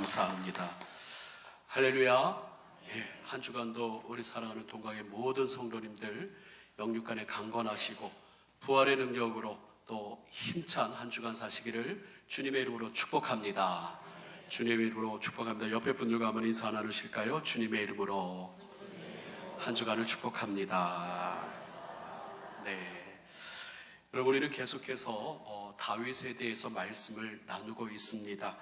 감사합니다. 할렐루야. 한 주간도 우리 사랑하는 동강의 모든 성도님들 영육간에 강건하시고 부활의 능력으로 또 힘찬 한 주간 사시기를 주님의 이름으로 축복합니다. 주님의 이름으로 축복합니다. 옆에 분들과 한번 인사 나누실까요? 주님의 이름으로 한 주간을 축복합니다. 네, 여러분, 우리는 계속해서 다윗에 대해서 말씀을 나누고 있습니다.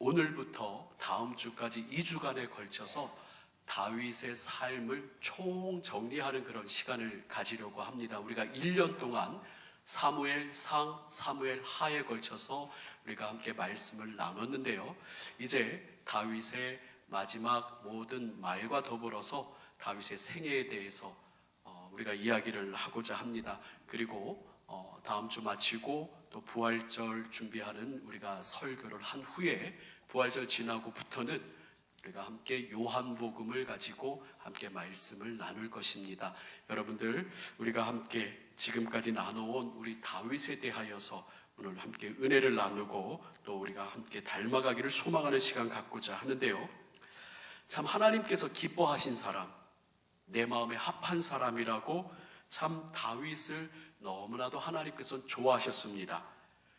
오늘부터 다음 주까지 2주간에 걸쳐서 다윗의 삶을 총정리하는 그런 시간을 가지려고 합니다. 우리가 1년 동안 사무엘 상, 사무엘 하에 걸쳐서 우리가 함께 말씀을 나눴는데요. 이제 다윗의 마지막 모든 말과 더불어서 다윗의 생애에 대해서 우리가 이야기를 하고자 합니다. 그리고 다음 주 마치고 또 부활절 준비하는 우리가 설교를 한 후에 부활절 지나고부터는 우리가 함께 요한복음을 가지고 함께 말씀을 나눌 것입니다. 여러분들, 우리가 함께 지금까지 나눠온 우리 다윗에 대하여서 오늘 함께 은혜를 나누고 또 우리가 함께 닮아가기를 소망하는 시간 갖고자 하는데요. 참 하나님께서 기뻐하신 사람, 내 마음에 합한 사람이라고 참 다윗을 너무나도 하나님께서 좋아하셨습니다.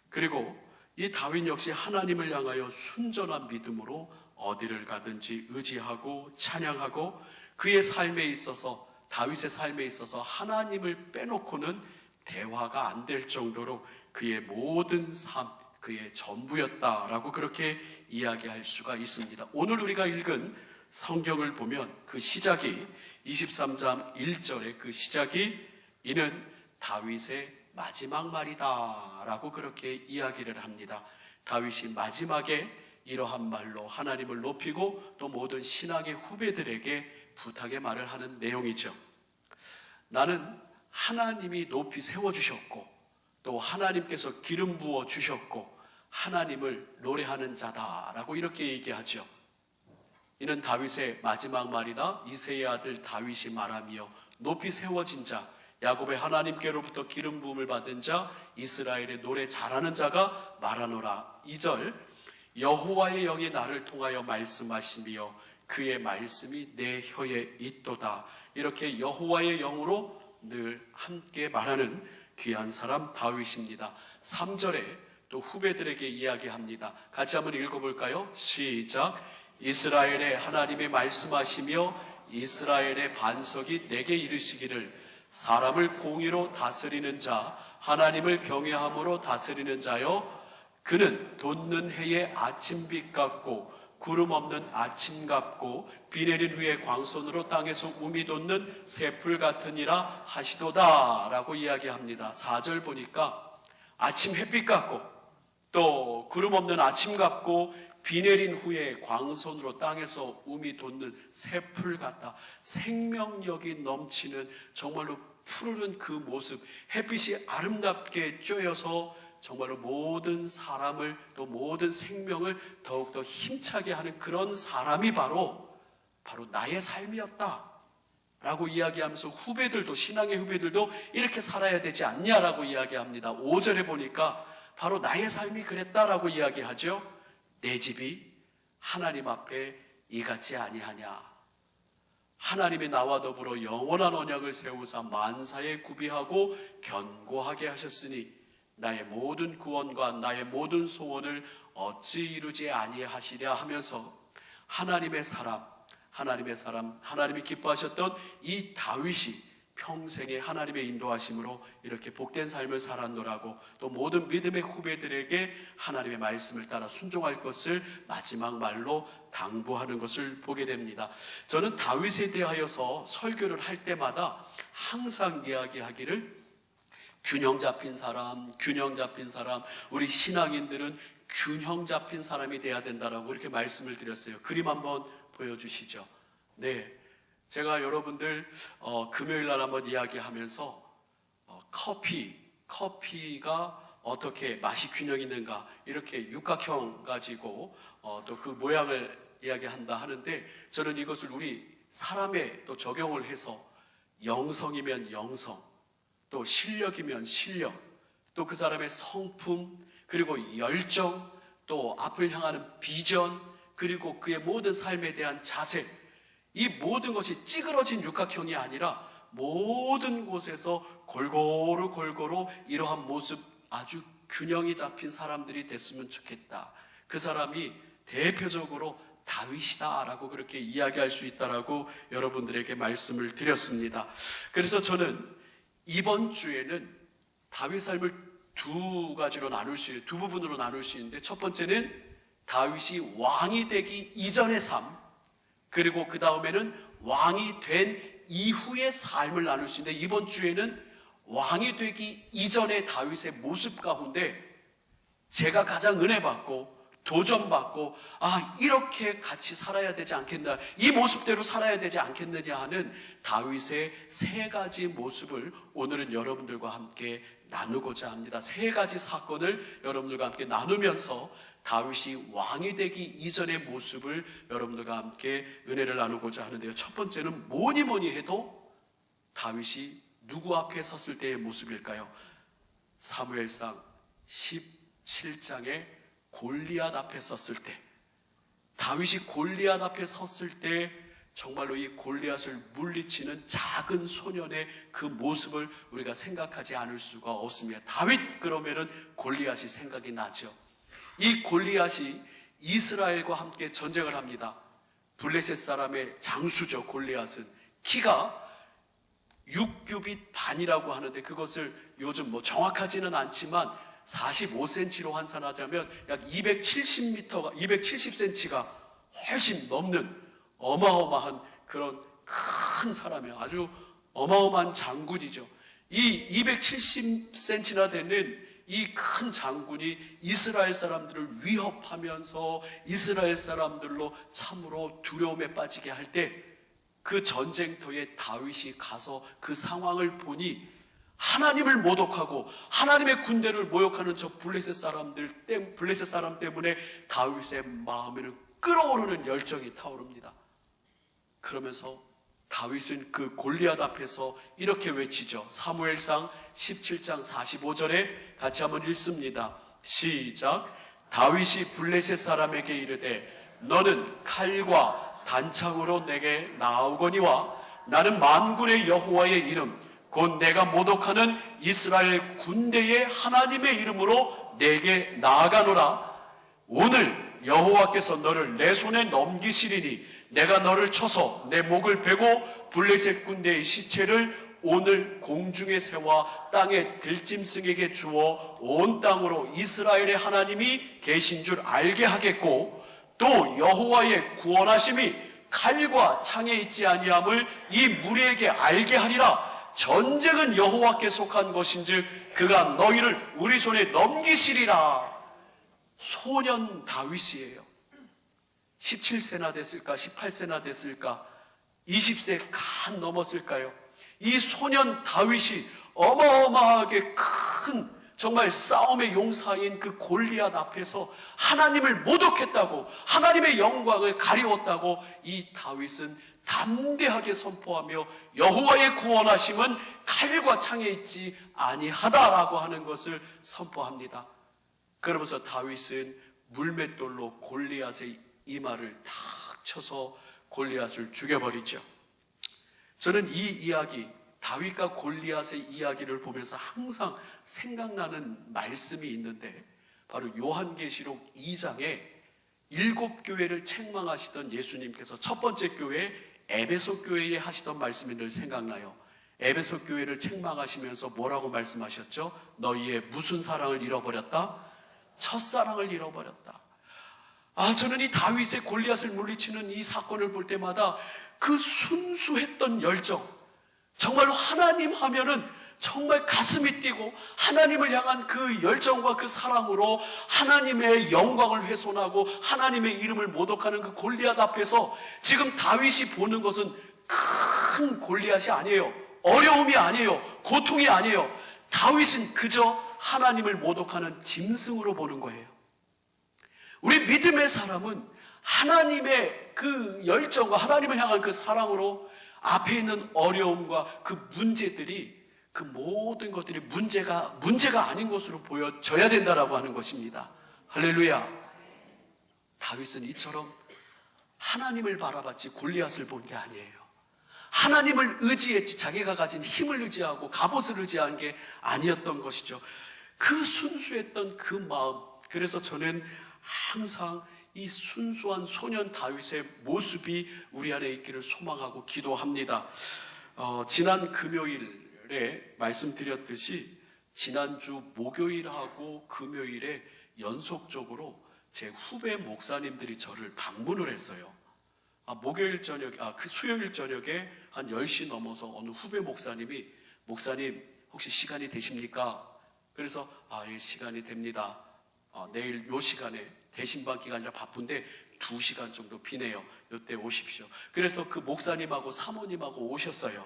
그리고 이 다윗 역시 하나님을 향하여 순전한 믿음으로 어디를 가든지 의지하고 찬양하고 그의 삶에 있어서, 다윗의 삶에 있어서 하나님을 빼놓고는 대화가 안 될 정도로 그의 모든 삶, 그의 전부였다라고 그렇게 이야기할 수가 있습니다. 오늘 우리가 읽은 성경을 보면 그 시작이 23장 1절의 그 시작이 이는 다윗의 마지막 말이다 라고 그렇게 이야기를 합니다. 다윗이 마지막에 이러한 말로 하나님을 높이고 또 모든 신학의 후배들에게 부탁의 말을 하는 내용이죠. 나는 하나님이 높이 세워주셨고 또 하나님께서 기름 부어 주셨고 하나님을 노래하는 자다라고 이렇게 얘기하죠. 이는 다윗의 마지막 말이라 이새의 아들 다윗이 말하며 높이 세워진 자, 야곱의 하나님께로부터 기름 부음을 받은 자, 이스라엘의 노래 잘하는 자가 말하노라. 2절, 여호와의 영이 나를 통하여 말씀하시며 그의 말씀이 내 혀에 있도다. 이렇게 여호와의 영으로 늘 함께 말하는 귀한 사람 다윗입니다. 3절에 또 후배들에게 이야기합니다. 같이 한번 읽어볼까요? 시작. 이스라엘의 하나님이 말씀하시며 이스라엘의 반석이 내게 이르시기를 사람을 공의로 다스리는 자, 하나님을 경외함으로 다스리는 자여, 그는 돋는 해의 아침빛 같고 구름 없는 아침 같고 비 내린 후에 광손으로 땅에서 움이 돋는 새풀 같으니라 하시도다 라고 이야기합니다. 4절 보니까 아침 햇빛 같고 또 구름 없는 아침 같고 비 내린 후에 광선으로 땅에서 움이 돋는 새풀 같다. 생명력이 넘치는 정말로 푸르른 그 모습, 햇빛이 아름답게 쬐어서 정말로 모든 사람을 또 모든 생명을 더욱더 힘차게 하는 그런 사람이 바로 나의 삶이었다 라고 이야기하면서 후배들도, 신앙의 후배들도 이렇게 살아야 되지 않냐라고 이야기합니다. 5절에 보니까 바로 나의 삶이 그랬다라고 이야기하죠. 내 집이 하나님 앞에 이같지 아니하냐. 하나님이 나와 더불어 영원한 언약을 세우사 만사에 구비하고 견고하게 하셨으니 나의 모든 구원과 나의 모든 소원을 어찌 이루지 아니하시랴 하면서 하나님의 사람, 하나님이 기뻐하셨던 이 다윗이 평생에 하나님의 인도하심으로 이렇게 복된 삶을 살았노라고 또 모든 믿음의 후배들에게 하나님의 말씀을 따라 순종할 것을 마지막 말로 당부하는 것을 보게 됩니다. 저는 다윗에 대하여서 설교를 할 때마다 항상 이야기하기를 균형 잡힌 사람, 우리 신앙인들은 균형 잡힌 사람이 돼야 된다라고 이렇게 말씀을 드렸어요. 그림 한번 보여주시죠. 네, 제가 여러분들 금요일 날 한번 이야기하면서 커피가 어떻게 맛이 균형 있는가 이렇게 육각형 가지고 또 그 모양을 이야기한다 하는데 저는 이것을 우리 사람에 또 적용을 해서 영성이면 영성, 또 실력이면 실력, 또 그 사람의 성품, 그리고 열정, 또 앞을 향하는 비전, 그리고 그의 모든 삶에 대한 자세, 이 모든 것이 찌그러진 육각형이 아니라 모든 곳에서 골고루 이러한 모습, 아주 균형이 잡힌 사람들이 됐으면 좋겠다. 그 사람이 대표적으로 다윗이다라고 그렇게 이야기할 수 있다라고 여러분들에게 말씀을 드렸습니다. 그래서 저는 이번 주에는 다윗 삶을 두 부분으로 나눌 수 있는데, 첫 번째는 다윗이 왕이 되기 이전의 삶, 그리고 그 다음에는 왕이 된 이후의 삶을 나눌 수 있는데, 이번 주에는 왕이 되기 이전의 다윗의 모습 가운데 제가 가장 은혜 받고 도전받고 이렇게 같이 살아야 되지 않겠나, 이 모습대로 살아야 되지 않겠느냐 하는 다윗의 세 가지 모습을 오늘은 여러분들과 함께 나누고자 합니다. 세 가지 사건을 여러분들과 함께 나누면서 다윗이 왕이 되기 이전의 모습을 여러분들과 함께 은혜를 나누고자 하는데요. 첫 번째는 뭐니 해도 다윗이 누구 앞에 섰을 때의 모습일까요? 사무엘상 17장에 골리앗 앞에 섰을 때, 다윗이 골리앗 앞에 섰을 때 정말로 이 골리앗을 물리치는 작은 소년의 그 모습을 우리가 생각하지 않을 수가 없습니다. 다윗 그러면은 골리앗이 생각이 나죠. 이 골리앗이 이스라엘과 함께 전쟁을 합니다. 블레셋 사람의 장수죠. 골리앗은 키가 6규빗 반이라고 하는데, 그것을 요즘 정확하지는 않지만 45cm로 환산하자면 약 270cm가 훨씬 넘는 어마어마한 그런 큰 사람이에요. 아주 어마어마한 장군이죠. 이 270cm나 되는 이 큰 장군이 이스라엘 사람들을 위협하면서 이스라엘 사람들로 참으로 두려움에 빠지게 할 때, 그 전쟁터에 다윗이 가서 그 상황을 보니 하나님을 모독하고 하나님의 군대를 모욕하는 저 블레셋 사람 때문에 다윗의 마음에는 끓어오르는 열정이 타오릅니다. 그러면서 다윗은 그 골리앗 앞에서 이렇게 외치죠. 사무엘상 17장 45절에 같이 한번 읽습니다. 시작. 다윗이 블레셋 사람에게 이르되 너는 칼과 단창으로 내게 나아오거니와 나는 만군의 여호와의 이름 곧 내가 모독하는 이스라엘 군대의 하나님의 이름으로 내게 나아가노라. 오늘 여호와께서 너를 내 손에 넘기시리니 내가 너를 쳐서 내 목을 베고 블레셋 군대의 시체를 오늘 공중에 세워 땅의 들짐승에게 주어 온 땅으로 이스라엘의 하나님이 계신 줄 알게 하겠고, 또 여호와의 구원하심이 칼과 창에 있지 아니함을 이 무리에게 알게 하리라. 전쟁은 여호와께 속한 것인즉 그가 너희를 우리 손에 넘기시리라. 소년 다윗이에요. 17세나 됐을까, 18세나 됐을까, 20세 간 넘었을까요? 이 소년 다윗이 어마어마하게 큰 정말 싸움의 용사인 그 골리앗 앞에서 하나님을 모독했다고, 하나님의 영광을 가리웠다고 이 다윗은 담대하게 선포하며 여호와의 구원하심은 칼과 창에 있지 아니하다라고 하는 것을 선포합니다. 그러면서 다윗은 물맷돌로 골리앗의 이마를 탁 쳐서 골리앗을 죽여버리죠. 저는 이 이야기, 다윗과 골리앗의 이야기를 보면서 항상 생각나는 말씀이 있는데, 바로 요한계시록 2장에 7교회를 책망하시던 예수님께서 첫 번째 교회 에베소 교회에 하시던 말씀이 늘 생각나요. 에베소 교회를 책망하시면서 뭐라고 말씀하셨죠? 너희의 무슨 사랑을 잃어버렸다? 첫사랑을 잃어버렸다. 저는 이 다윗의 골리앗을 물리치는 이 사건을 볼 때마다 그 순수했던 열정, 정말로 하나님 하면은 정말 가슴이 뛰고 하나님을 향한 그 열정과 그 사랑으로 하나님의 영광을 훼손하고 하나님의 이름을 모독하는 그 골리앗 앞에서 지금 다윗이 보는 것은 큰 골리앗이 아니에요. 어려움이 아니에요. 고통이 아니에요. 다윗은 그저 하나님을 모독하는 짐승으로 보는 거예요. 우리 믿음의 사람은 하나님의 그 열정과 하나님을 향한 그 사랑으로 앞에 있는 어려움과 그 문제들이, 그 모든 것들이 문제가 아닌 것으로 보여져야 된다라고 하는 것입니다. 할렐루야. 다윗은 이처럼 하나님을 바라봤지 골리앗을 본 게 아니에요. 하나님을 의지했지 자기가 가진 힘을 의지하고 갑옷을 의지한 게 아니었던 것이죠. 그 순수했던 그 마음, 그래서 저는 항상 이 순수한 소년 다윗의 모습이 우리 안에 있기를 소망하고 기도합니다. 지난 금요일에 말씀드렸듯이 지난주 목요일하고 금요일에 연속적으로 제 후배 목사님들이 저를 방문을 했어요. 목요일 저녁, 그 수요일 저녁에 한 10시 넘어서 어느 후배 목사님이 목사님 혹시 시간이 되십니까? 그래서 예, 시간이 됩니다. 내일 요 시간에 대신 받기가 아니라 바쁜데 2시간 정도 비네요. 이때 오십시오. 그래서 그 목사님하고 사모님하고 오셨어요.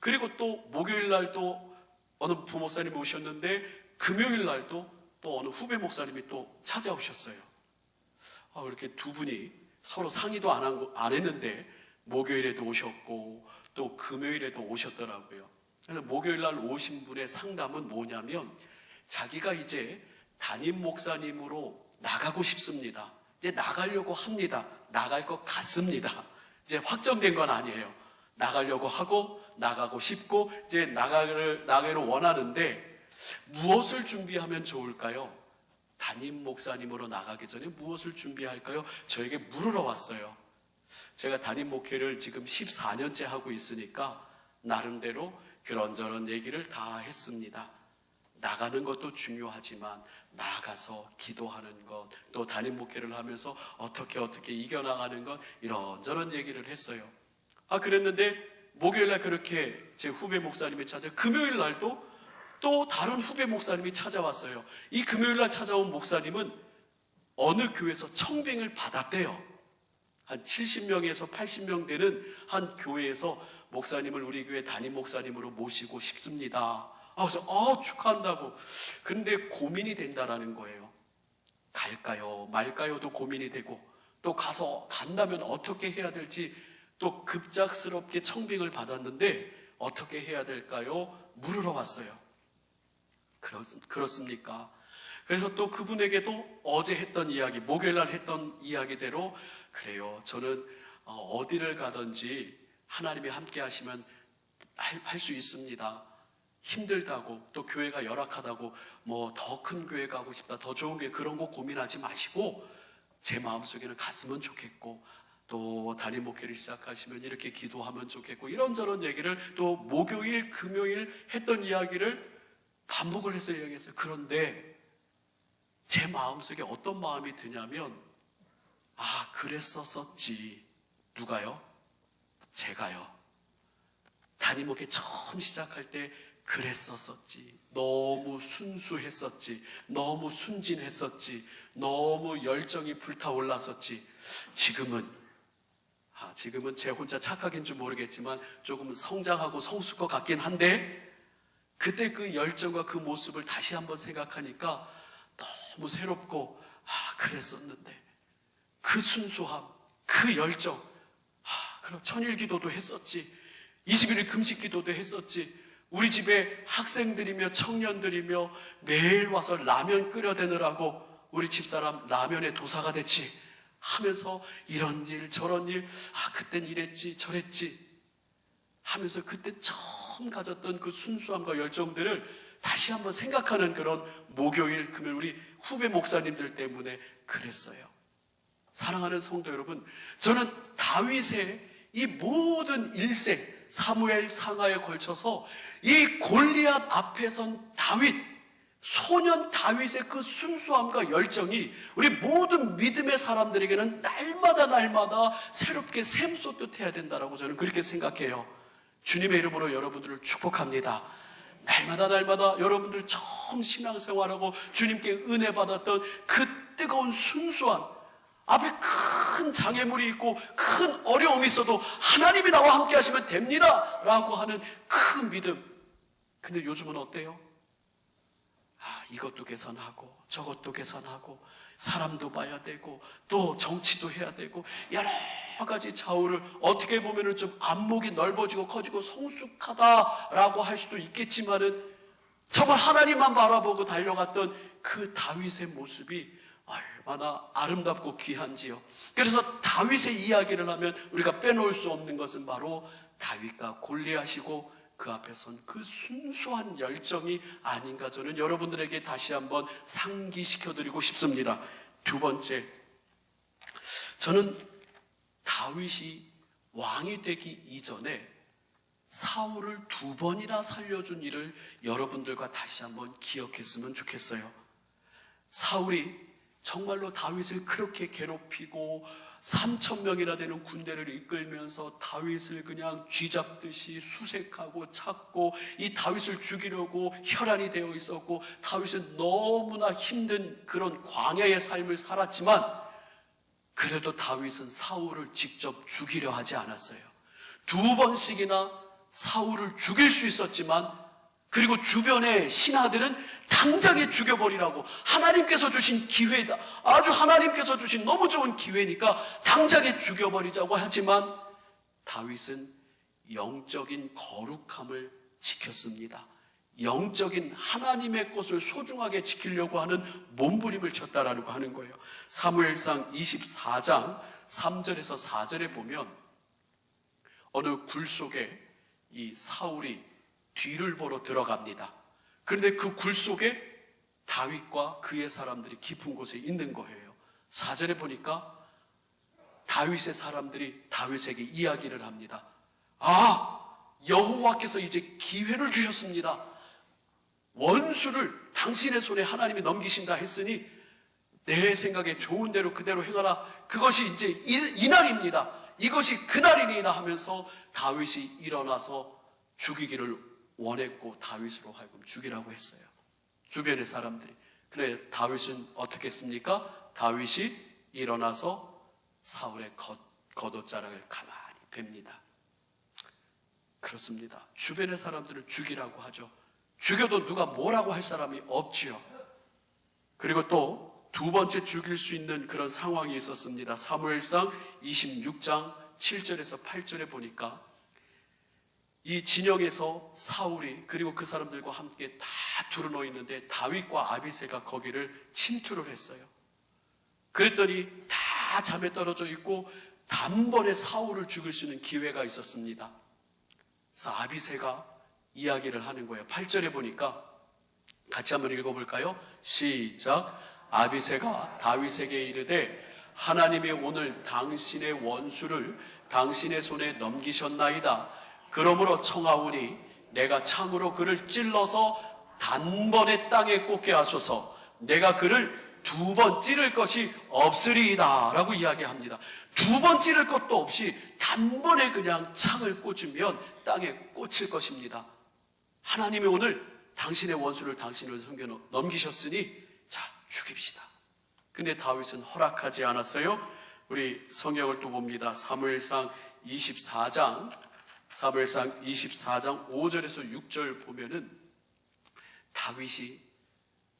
그리고 또 목요일 날 또 어느 부목사님이 오셨는데 금요일 날도 또 어느 후배 목사님이 또 찾아오셨어요. 이렇게 두 분이 서로 상의도 안 했는데 목요일에도 오셨고 또 금요일에도 오셨더라고요. 그래서 목요일 날 오신 분의 상담은 뭐냐면 자기가 이제 담임 목사님으로 나가고 싶습니다. 이제 나가려고 합니다. 나갈 것 같습니다. 이제 확정된 건 아니에요. 나가려고 하고 나가고 싶고 이제 나가기를 원하는데 무엇을 준비하면 좋을까요? 담임 목사님으로 나가기 전에 무엇을 준비할까요? 저에게 물으러 왔어요. 제가 담임 목회를 지금 14년째 하고 있으니까 나름대로 그런저런 얘기를 다 했습니다. 나가는 것도 중요하지만 나가서 기도하는 것, 또 담임 목회를 하면서 어떻게 이겨나가는 것, 이런저런 얘기를 했어요. 그랬는데 목요일날 그렇게 제 후배 목사님이 금요일 날도 또 다른 후배 목사님이 찾아왔어요. 이 금요일날 찾아온 목사님은 어느 교회에서 청빙을 받았대요. 한 70명에서 80명 되는 한 교회에서 목사님을 우리 교회 담임 목사님으로 모시고 싶습니다. 그래서 축하한다고. 그런데 고민이 된다라는 거예요. 갈까요 말까요도 고민이 되고, 또 간다면 어떻게 해야 될지, 또 급작스럽게 청빙을 받았는데 어떻게 해야 될까요? 물으러 왔어요. 그렇습니까? 그래서 또 그분에게도 어제 했던 이야기, 목요일날 했던 이야기대로, 그래요, 저는 어디를 가든지 하나님이 함께 하시면 할 수 있습니다. 힘들다고, 또 교회가 열악하다고 더 큰 교회 가고 싶다, 더 좋은 교회, 그런 거 고민하지 마시고 제 마음속에는 갔으면 좋겠고, 또 담임 목회를 시작하시면 이렇게 기도하면 좋겠고, 이런저런 얘기를 또 목요일 금요일 했던 이야기를 반복을 해서 이야기했어요. 그런데 제 마음속에 어떤 마음이 드냐면, 그랬었지. 누가요? 제가요. 담임 목회 처음 시작할 때 그랬었지. 너무 순수했었지. 너무 순진했었지. 너무 열정이 불타올랐었지. 지금은 제 혼자 착각인 줄 모르겠지만 조금 성장하고 성숙 것 같긴 한데, 그때 그 열정과 그 모습을 다시 한번 생각하니까 너무 새롭고, 그랬었는데 그 순수함, 그 열정, 그럼 천일 기도도 했었지, 21일 금식 기도도 했었지, 우리 집에 학생들이며 청년들이며 매일 와서 라면 끓여대느라고 우리 집사람 라면의 도사가 됐지 하면서 이런 일 저런 일, 그땐 이랬지 저랬지 하면서 그때 처음 가졌던 그 순수함과 열정들을 다시 한번 생각하는 그런 목요일 금요일, 우리 후배 목사님들 때문에 그랬어요. 사랑하는 성도 여러분, 저는 다윗의 이 모든 일생, 사무엘 상하에 걸쳐서 이 골리앗 앞에 선 다윗, 소년 다윗의 그 순수함과 열정이 우리 모든 믿음의 사람들에게는 날마다 새롭게 샘솟듯해야 된다라고 저는 그렇게 생각해요. 주님의 이름으로 여러분들을 축복합니다. 날마다 여러분들 처음 신앙생활하고 주님께 은혜 받았던 그 뜨거운 순수한, 앞에 큰 장애물이 있고 큰 어려움이 있어도 하나님이 나와 함께 하시면 됩니다 라고 하는 큰 믿음. 근데 요즘은 어때요? 이것도 개선하고 저것도 개선하고 사람도 봐야 되고 또 정치도 해야 되고 여러 가지 좌우를, 어떻게 보면은 좀 안목이 넓어지고 커지고 성숙하다라고 할 수도 있겠지만은 정말 하나님만 바라보고 달려갔던 그 다윗의 모습이 얼마나 아름답고 귀한지요. 그래서 다윗의 이야기를 하면 우리가 빼놓을 수 없는 것은 바로 다윗과 골리앗이고 그 앞에 선 그 순수한 열정이 아닌가, 저는 여러분들에게 다시 한번 상기시켜드리고 싶습니다. 두 번째, 저는 다윗이 왕이 되기 이전에 사울을 2번이나 살려준 일을 여러분들과 다시 한번 기억했으면 좋겠어요. 사울이 정말로 다윗을 그렇게 괴롭히고 3,000명이나 되는 군대를 이끌면서 다윗을 그냥 쥐잡듯이 수색하고 찾고 이 다윗을 죽이려고 혈안이 되어 있었고, 다윗은 너무나 힘든 그런 광야의 삶을 살았지만 그래도 다윗은 사울을 직접 죽이려 하지 않았어요. 2번씩이나 사울을 죽일 수 있었지만, 그리고 주변의 신하들은 당장에 죽여버리라고, 하나님께서 주신 기회다, 아주 하나님께서 주신 너무 좋은 기회니까 당장에 죽여버리자고 하지만 다윗은 영적인 거룩함을 지켰습니다. 영적인 하나님의 것을 소중하게 지키려고 하는 몸부림을 쳤다라고 하는 거예요. 사무엘상 24장 3절에서 4절에 보면 어느 굴 속에 이 사울이 뒤를 보러 들어갑니다. 그런데 그 굴 속에 다윗과 그의 사람들이 깊은 곳에 있는 거예요. 4절에 보니까 다윗의 사람들이 다윗에게 이야기를 합니다. 여호와께서 이제 기회를 주셨습니다. 원수를 당신의 손에 하나님이 넘기신다 했으니 내 생각에 좋은 대로 그대로 행하라. 그것이 이제 이날입니다. 이것이 그날이니라 하면서 다윗이 일어나서 죽이기를 원했고 다윗으로 하여금 죽이라고 했어요. 주변의 사람들이. 그래, 다윗은 어떻게 했습니까? 다윗이 일어나서 사울의 겉옷자락을 가만히 뵙니다. 그렇습니다. 주변의 사람들을 죽이라고 하죠. 죽여도 누가 뭐라고 할 사람이 없지요. 그리고 또 2번째 죽일 수 있는 그런 상황이 있었습니다. 사무엘상 26장 7절에서 8절에 보니까 이 진영에서 사울이 그리고 그 사람들과 함께 다 두루누워 있는데 다윗과 아비새가 거기를 침투를 했어요. 그랬더니 다 잠에 떨어져 있고 단번에 사울을 죽일 수 있는 기회가 있었습니다. 그래서 아비새가 이야기를 하는 거예요. 8절에 보니까 같이 한번 읽어볼까요? 시작. 아비새가 다윗에게 이르되 하나님이 오늘 당신의 원수를 당신의 손에 넘기셨나이다. 그러므로 청하오니 내가 창으로 그를 찔러서 단번에 땅에 꽂게 하소서. 내가 그를 2번 찌를 것이 없으리이다 라고 이야기합니다. 2번 찌를 것도 없이 단번에 그냥 창을 꽂으면 땅에 꽂힐 것입니다. 하나님이 오늘 당신의 원수를 당신을 섬겨 넘기셨으니 자, 죽입시다. 근데 다윗은 허락하지 않았어요. 우리 성경을 또 봅니다. 사무엘상 24장 5절에서 6절 보면은 다윗이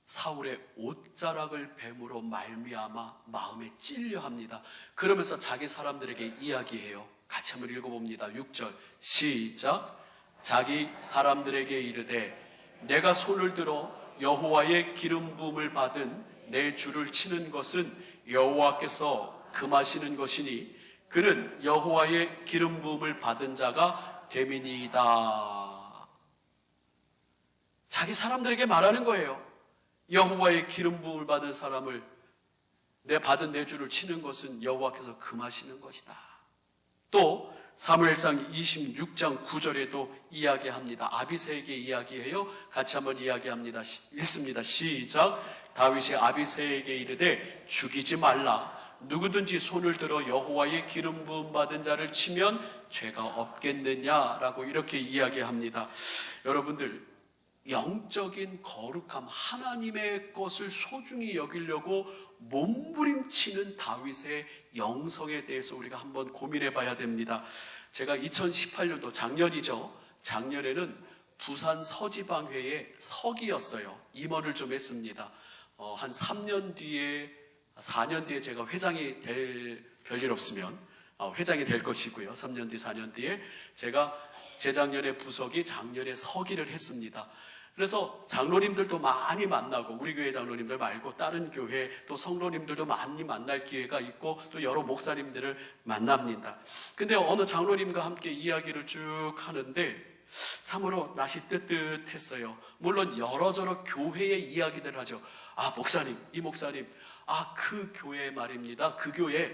사울의 옷자락을 뱀으로 말미암아 마음에 찔려 합니다. 그러면서 자기 사람들에게 이야기해요. 같이 한번 읽어봅니다. 6절 시작. 자기 사람들에게 이르되 내가 손을 들어 여호와의 기름 부음을 받은 내 주를 치는 것은 여호와께서 금하시는 것이니 그는 여호와의 기름 부음을 받은 자가 됨이니이다. 자기 사람들에게 말하는 거예요. 여호와의 기름 부음을 받은 사람을 받은 내 주를 치는 것은 여호와께서 금하시는 것이다. 또 사무엘상 26장 9절에도 이야기합니다. 아비새에게 이야기해요. 같이 한번 이야기합니다. 읽습니다. 시작. 다윗이 아비새에게 이르되 죽이지 말라. 누구든지 손을 들어 여호와의 기름 부음 받은 자를 치면 죄가 없겠느냐라고 이렇게 이야기합니다. 여러분들, 영적인 거룩함, 하나님의 것을 소중히 여기려고 몸부림치는 다윗의 영성에 대해서 우리가 한번 고민해 봐야 됩니다. 제가 2018년도 작년에는 부산 서지방회의 서기였어요. 임원을 좀 했습니다. 한 3년 뒤에 4년 뒤에 제가 회장이 될, 별일 없으면 회장이 될 것이고요. 3년 뒤 4년 뒤에 제가 재작년에 부석이 작년에 서기를 했습니다. 그래서 장로님들도 많이 만나고, 우리 교회 장로님들 말고 다른 교회 또 성도님들도 많이 만날 기회가 있고, 또 여러 목사님들을 만납니다. 근데 어느 장로님과 함께 이야기를 쭉 하는데 참으로 낯이 뜨뜻했어요. 물론 여러저러 교회의 이야기들 하죠. 아, 목사님, 이 목사님, 아, 그 교회 말입니다. 그 교회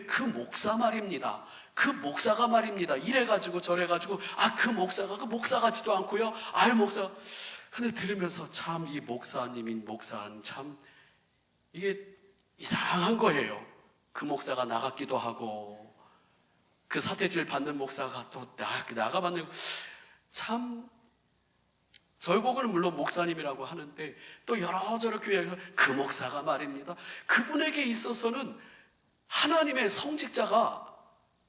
그 목사 말입니다. 그 목사가 말입니다. 이래가지고 저래가지고, 아, 그 목사가 그 목사 같지도 않고요. 아유, 목사. 근데 들으면서 참 이 목사님인 목사는 참 이게 이상한 거예요. 그 목사가 나갔기도 하고, 그 사태질 받는 목사가 또 나가받는, 참 결국은 물론 목사님이라고 하는데 또 여러저러 교회에서 그 목사가 말입니다. 그분에게 있어서는 하나님의 성직자가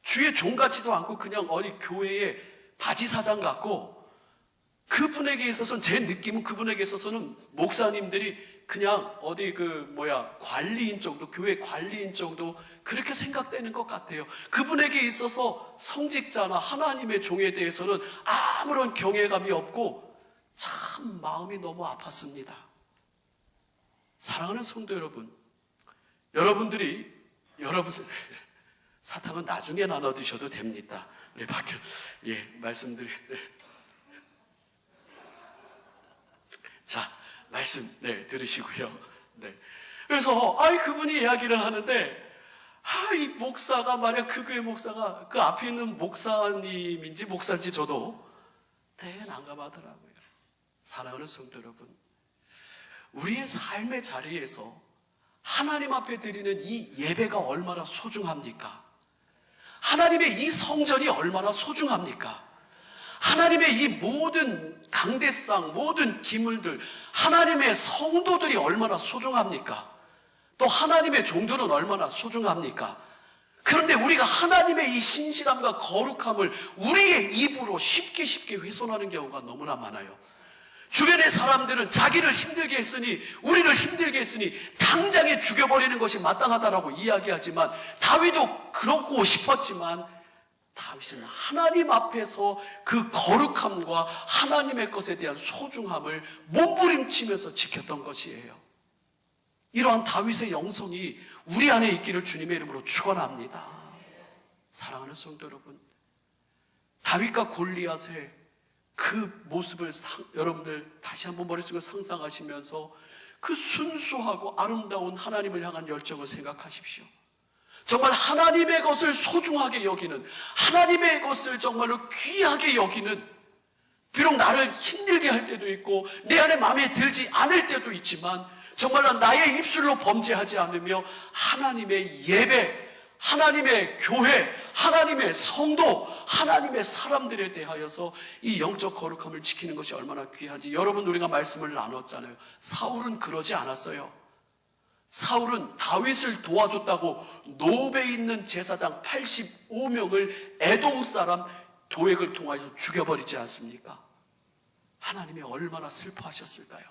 주의 종 같지도 않고 그냥 어디 교회의 바지사장 같고, 그분에게 있어서는, 제 느낌은 그분에게 있어서는 목사님들이 그냥 어디 관리인 정도, 교회 관리인 정도 그렇게 생각되는 것 같아요. 그분에게 있어서 성직자나 하나님의 종에 대해서는 아무런 경외감이 없고 참 마음이 너무 아팠습니다. 사랑하는 성도 여러분, 여러분들 사탕은 나중에 나눠 드셔도 됩니다. 우리 밖에 자, 말씀 들으시고요. 그래서 그분이 이야기를 하는데, 이 목사가 말이야, 그 교회 목사가 그 앞에 있는 목사님인지 목사인지 저도 되게 난감하더라고요. 사랑하는 성도 여러분, 우리의 삶의 자리에서 하나님 앞에 드리는 이 예배가 얼마나 소중합니까? 하나님의 이 성전이 얼마나 소중합니까? 하나님의 이 모든 강대상, 모든 기물들, 하나님의 성도들이 얼마나 소중합니까? 또 하나님의 종들은 얼마나 소중합니까? 그런데 우리가 하나님의 이 신실함과 거룩함을 우리의 입으로 쉽게 훼손하는 경우가 너무나 많아요. 주변의 사람들은 자기를 힘들게 했으니, 우리를 힘들게 했으니 당장에 죽여버리는 것이 마땅하다라고 이야기하지만, 다윗도 그러고 싶었지만 다윗은 하나님 앞에서 그 거룩함과 하나님의 것에 대한 소중함을 몸부림치면서 지켰던 것이에요. 이러한 다윗의 영성이 우리 안에 있기를 주님의 이름으로 축원합니다. 사랑하는 성도 여러분, 다윗과 골리앗의 그 모습을 여러분들 다시 한번 머릿속에 상상하시면서 그 순수하고 아름다운 하나님을 향한 열정을 생각하십시오. 정말 하나님의 것을 소중하게 여기는, 하나님의 것을 정말로 귀하게 여기는, 비록 나를 힘들게 할 때도 있고 내 안에 마음에 들지 않을 때도 있지만 정말로 나의 입술로 범죄하지 않으며 하나님의 예배, 하나님의 교회, 하나님의 성도, 하나님의 사람들에 대하여서 이 영적 거룩함을 지키는 것이 얼마나 귀한지. 여러분, 우리가 말씀을 나눴잖아요. 사울은 그러지 않았어요. 사울은 다윗을 도와줬다고 노베에 있는 제사장 85명을 에돔 사람 도액을 통하여 죽여버리지 않습니까? 하나님이 얼마나 슬퍼하셨을까요?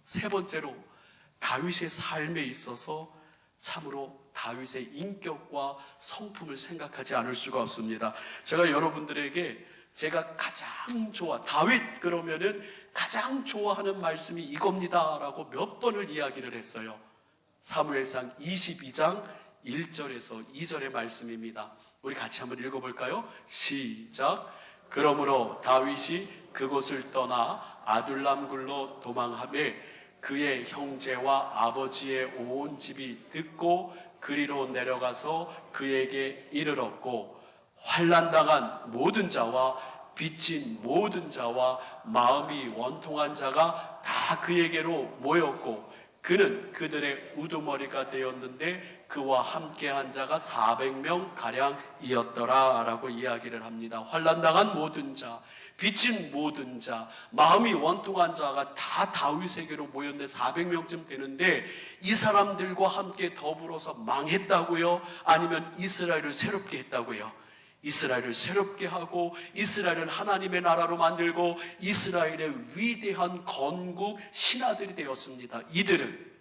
세 번째로, 다윗의 삶에 있어서 참으로 다윗의 인격과 성품을 생각하지 않을 수가 없습니다. 제가 여러분들에게 제가 가장 다윗 그러면은 가장 좋아하는 말씀이 이겁니다라고 몇 번을 이야기를 했어요. 사무엘상 22장 1절에서 2절의 말씀입니다. 우리 같이 한번 읽어볼까요? 시작. 그러므로 다윗이 그곳을 떠나 아둘람 굴로 도망하며 그의 형제와 아버지의 온 집이 듣고 그리로 내려가서 그에게 이르렀고, 환난당한 모든 자와 빚진 모든 자와 마음이 원통한 자가 다 그에게로 모였고, 그는 그들의 우두머리가 되었는데 그와 함께한 자가 400명 가량이었더라 라고 이야기를 합니다. 환난당한 모든 자, 빚진 모든 자, 마음이 원통한 자가 다 다윗에게로 모였는데 400명쯤 되는데, 이 사람들과 함께 더불어서 망했다고요? 아니면 이스라엘을 새롭게 했다고요? 이스라엘을 새롭게 하고 이스라엘을 하나님의 나라로 만들고 이스라엘의 위대한 건국 신하들이 되었습니다. 이들은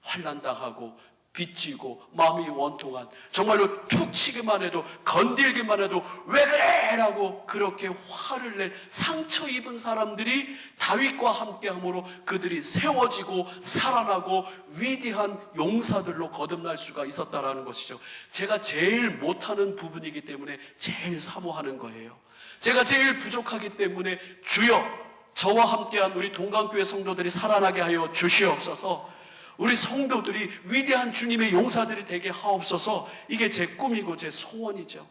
환난당하고 빚지고 마음이 원통한, 정말로 툭 치기만 해도, 건들기만 해도 왜 그래? 라고 그렇게 화를 낸 상처 입은 사람들이 다윗과 함께함으로 그들이 세워지고 살아나고 위대한 용사들로 거듭날 수가 있었다라는 것이죠. 제가 제일 못하는 부분이기 때문에 제일 사모하는 거예요. 제가 제일 부족하기 때문에 주여, 저와 함께한 우리 동강교회 성도들이 살아나게 하여 주시옵소서. 우리 성도들이 위대한 주님의 용사들이 되게 하옵소서. 이게 제 꿈이고 제 소원이죠.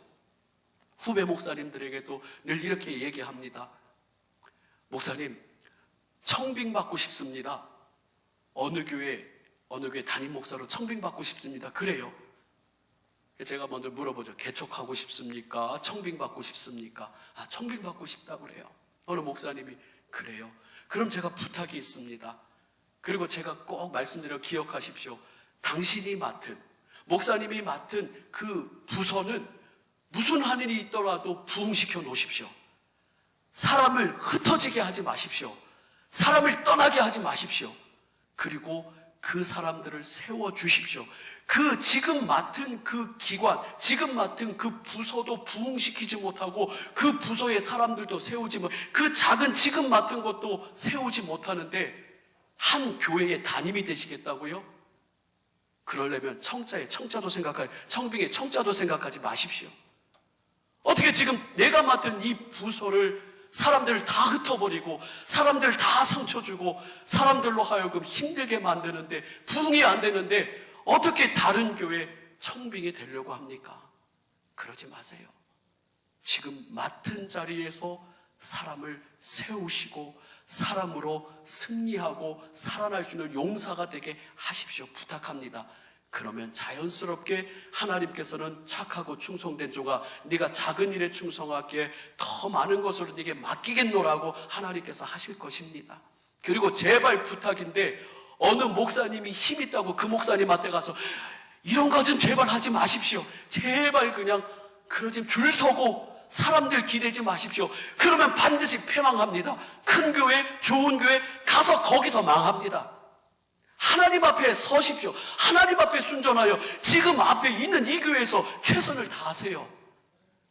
후배 목사님들에게도 늘 이렇게 얘기합니다. 목사님, 청빙 받고 싶습니다. 어느 교회 담임 목사로 청빙 받고 싶습니다. 그래요. 제가 먼저 물어보죠. 개척하고 싶습니까? 청빙 받고 싶습니까? 청빙 받고 싶다고 그래요. 어느 목사님이 그래요. 그럼 제가 부탁이 있습니다. 그리고 제가 꼭 말씀드려 기억하십시오. 당신이 맡은, 목사님이 맡은 그 부서는 무슨 한일이 있더라도 부흥시켜 놓으십시오. 사람을 흩어지게 하지 마십시오. 사람을 떠나게 하지 마십시오. 그리고 그 사람들을 세워주십시오. 그 지금 맡은 그 기관, 지금 맡은 그 부서도 부흥시키지 못하고 그 부서의 사람들도 세우지 못, 그 작은 지금 맡은 것도 세우지 못하는데 한 교회의 담임이 되시겠다고요? 그러려면 청자의 청자도 생각하지, 청빙의 청자도 생각하지 마십시오. 어떻게 지금 내가 맡은 이 부서를 사람들을 다 흩어버리고 사람들 다 상처 주고 사람들로 하여금 힘들게 만드는데, 부흥이 안 되는데 어떻게 다른 교회 청빙이 되려고 합니까? 그러지 마세요. 지금 맡은 자리에서 사람을 세우시고 사람으로 승리하고 살아날 수 있는 용사가 되게 하십시오. 부탁합니다. 그러면 자연스럽게 하나님께서는 착하고 충성된 종아, 네가 작은 일에 충성하기에 더 많은 것으로 네게 맡기겠노라고 하나님께서 하실 것입니다. 그리고 제발 부탁인데, 어느 목사님이 힘 있다고 그 목사님한테 가서 이런 거 좀 제발 하지 마십시오. 제발 그냥 그러지, 줄 서고 사람들 기대지 마십시오. 그러면 반드시 패망합니다. 큰 교회, 좋은 교회 가서 거기서 망합니다. 하나님 앞에 서십시오. 하나님 앞에 순전하여 지금 앞에 있는 이 교회에서 최선을 다하세요.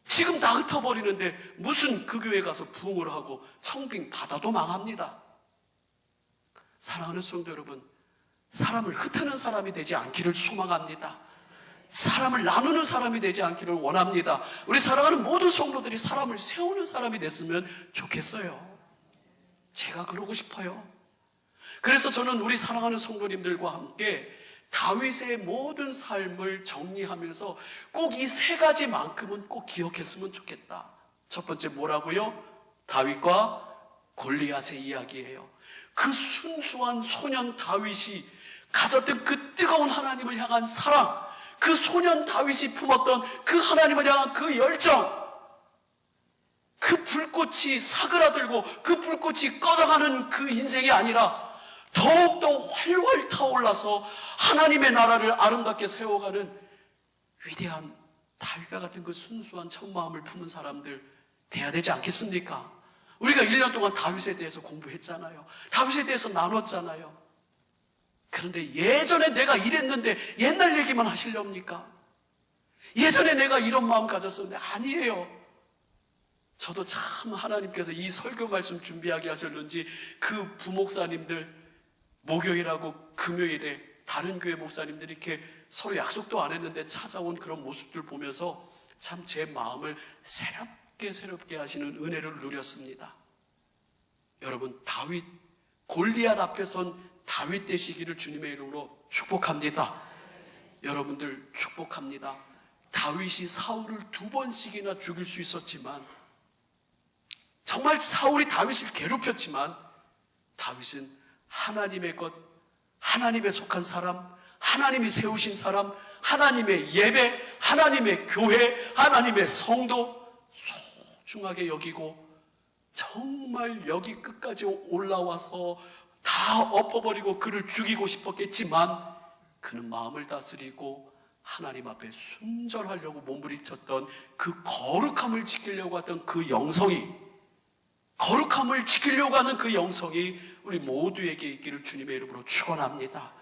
지금 다 흩어버리는데 무슨 그 교회 가서 부흥을 하고 청빙 받아도 망합니다. 사랑하는 성도 여러분, 사람을 흩트는 사람이 되지 않기를 소망합니다. 사람을 나누는 사람이 되지 않기를 원합니다. 우리 사랑하는 모든 성도들이 사람을 세우는 사람이 됐으면 좋겠어요. 제가 그러고 싶어요. 그래서 저는 우리 사랑하는 성도님들과 함께 다윗의 모든 삶을 정리하면서 꼭 이 세 가지만큼은 꼭 기억했으면 좋겠다. 첫 번째 뭐라고요? 다윗과 골리앗의 이야기예요. 그 순수한 소년 다윗이 가졌던 그 뜨거운 하나님을 향한 사랑, 그 소년 다윗이 품었던 그 하나님을 향한 그 열정, 그 불꽃이 사그라들고 그 불꽃이 꺼져가는 그 인생이 아니라 더욱더 활활 타올라서 하나님의 나라를 아름답게 세워가는 위대한 다윗과 같은 그 순수한 첫마음을 품은 사람들 돼야 되지 않겠습니까? 우리가 1년 동안 다윗에 대해서 공부했잖아요. 다윗에 대해서 나눴잖아요. 그런데 예전에 내가 이랬는데 옛날 얘기만 하시렵니까? 예전에 내가 이런 마음 가졌었는데 아니에요. 저도 참 하나님께서 이 설교 말씀 준비하게 하셨는지 그 부목사님들 목요일하고 금요일에 다른 교회 목사님들이 이렇게 서로 약속도 안 했는데 찾아온 그런 모습들 보면서 참 제 마음을 새롭게 하시는 은혜를 누렸습니다. 여러분, 다윗, 골리앗 앞에 선 다윗 되시기를 주님의 이름으로 축복합니다. 여러분들 축복합니다. 다윗이 사울을 2번씩이나 죽일 수 있었지만, 정말 사울이 다윗을 괴롭혔지만 다윗은 하나님의 것, 하나님에 속한 사람, 하나님이 세우신 사람, 하나님의 예배, 하나님의 교회, 하나님의 성도 소중하게 여기고 정말 여기 끝까지 올라와서 다 엎어버리고 그를 죽이고 싶었겠지만 그는 마음을 다스리고 하나님 앞에 순절하려고 몸부림쳤던 그 거룩함을 지키려고 했던 그 영성이, 거룩함을 지키려고 하는 그 영성이 우리 모두에게 있기를 주님의 이름으로 축원합니다.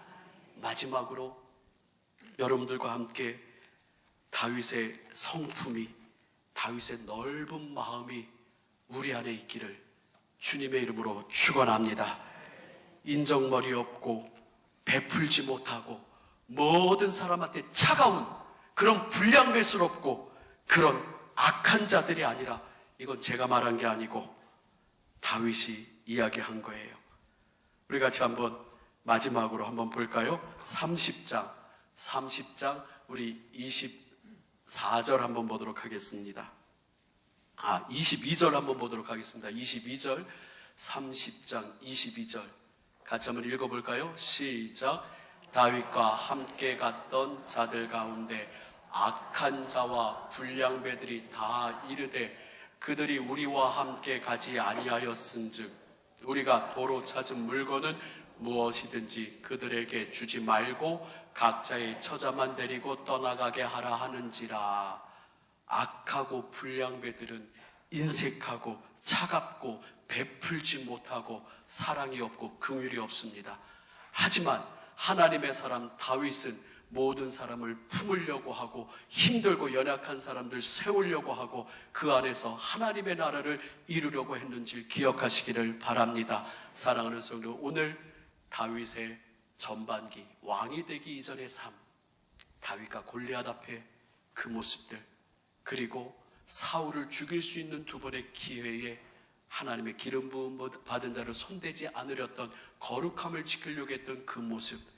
마지막으로 여러분들과 함께 다윗의 성품이, 다윗의 넓은 마음이 우리 안에 있기를 주님의 이름으로 축원합니다. 인정머리 없고 베풀지 못하고 모든 사람한테 차가운 그런 불량배스럽고 그런 악한 자들이 아니라, 이건 제가 말한 게 아니고 다윗이 이야기한 거예요. 우리 같이 한번 마지막으로 한번 볼까요? 30장 우리 24절 한번 보도록 하겠습니다. 22절 한번 보도록 하겠습니다. 22절, 30장 22절 같이 한번 읽어볼까요? 시작. 다윗과 함께 갔던 자들 가운데 악한 자와 불량배들이 다 이르되 그들이 우리와 함께 가지 아니하였은즉 우리가 도로 찾은 물건은 무엇이든지 그들에게 주지 말고 각자의 처자만 데리고 떠나가게 하라 하는지라. 악하고 불량배들은 인색하고 차갑고 베풀지 못하고 사랑이 없고 긍휼이 없습니다. 하지만 하나님의 사람 다윗은 모든 사람을 품으려고 하고 힘들고 연약한 사람들 세우려고 하고 그 안에서 하나님의 나라를 이루려고 했는지 기억하시기를 바랍니다. 사랑하는 성도, 오늘 다윗의 전반기, 왕이 되기 이전의 삶, 다윗과 골리앗 앞에 그 모습들, 그리고 사울을 죽일 수 있는 두 번의 기회에 하나님의 기름 부음 받은 자를 손대지 않으렸던, 거룩함을 지키려고 했던 그 모습,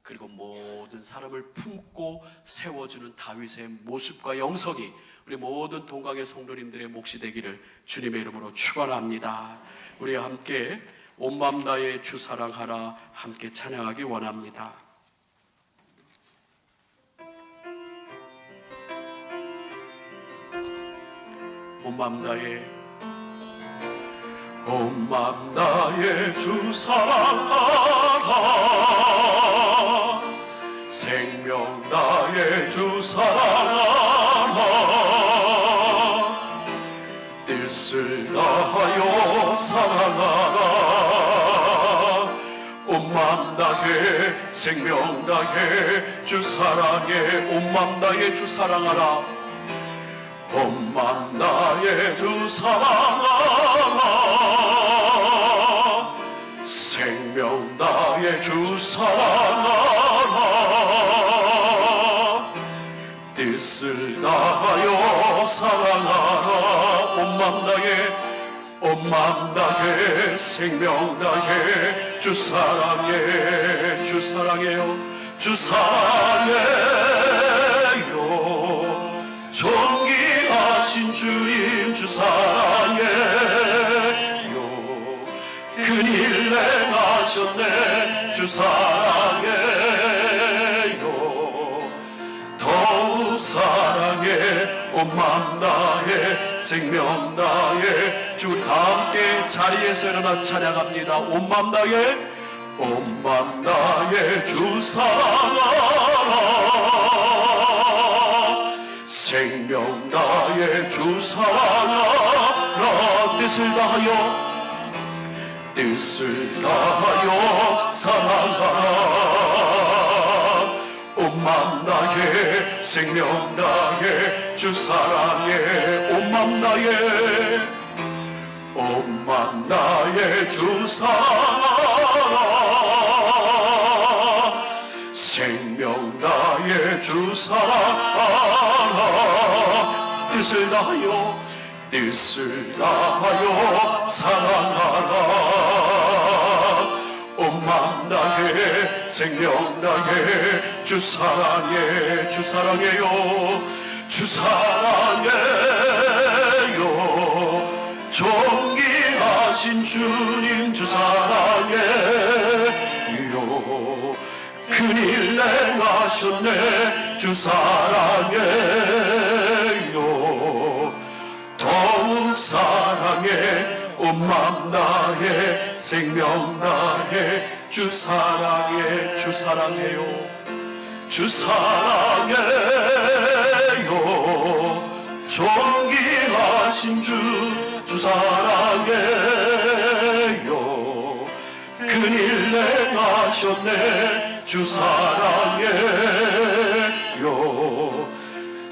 그리고 모든 사람을 품고 세워주는 다윗의 모습과 영성이 우리 모든 동강의 성도님들의 몫이 되기를 주님의 이름으로 축원합니다. 우리 함께 온 마음 다해 주 사랑하라 함께 찬양하기 원합니다. 온 마음 다해, 온 마음 다해 주 사랑하라, 생명 다해 주 사랑하라, 뜻을 다하여 사랑하라, 온 마음 다해 생명 다해 주 사랑해, 온 마음 다해 주 사랑하라, 온 마음 다해 주 사랑하라, 생명 다해 주 사랑하라, 뜻을 다하여 사랑하라, 온 마음 다해, 온 마음 다해 생명 다해 주 사랑해, 주 사랑해요, 주 사랑해요, 존귀하신 주님 주 사랑해요, 큰일 행하셨네 주 사랑해요, 더욱 사랑해, 온 마음 다해 생명 다해 주. 함께 자리에서 일어나 찬양합니다. 온 마음 다해, 온 마음 다해 주 사랑하라, 생명 다해 주 사랑하라, 뜻을 다하여, 뜻을 다하여 사랑하라, 온 마음 다해 생명 다해 주 사랑해, 온 마음 다해, 온 마음 다해 주 사랑하라, 생명 다해 주 사랑하라, 뜻을 다하여, 뜻을 다하여 사랑하라, 온 마음 다해 생명 다해 주 사랑해, 주 사랑해요, 주 사랑해요, 존귀하신 주님 주 사랑해요, 큰일 행하셨네 주 사랑해요, 더욱 사랑해, 온 마음 다해 생명 다해 주 사랑해, 주 사랑해요, 주 사랑해요, 존귀하신 주 사랑해요, 큰일 행하셨네 주 사랑해.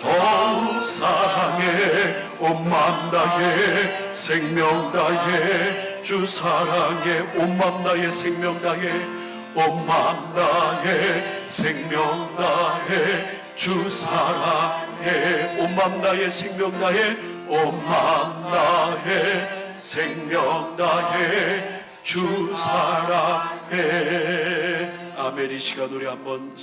더욱 사랑해 온 맘 다해 생명 다해 주 사랑해 온 맘 다해 생명 다해 온 맘 다해 생명 다해 주 사랑해 온 맘 다해 생명 다해 온 맘 다해 생명 다해 주 사랑해. 아멘. 이 시간 우리 한번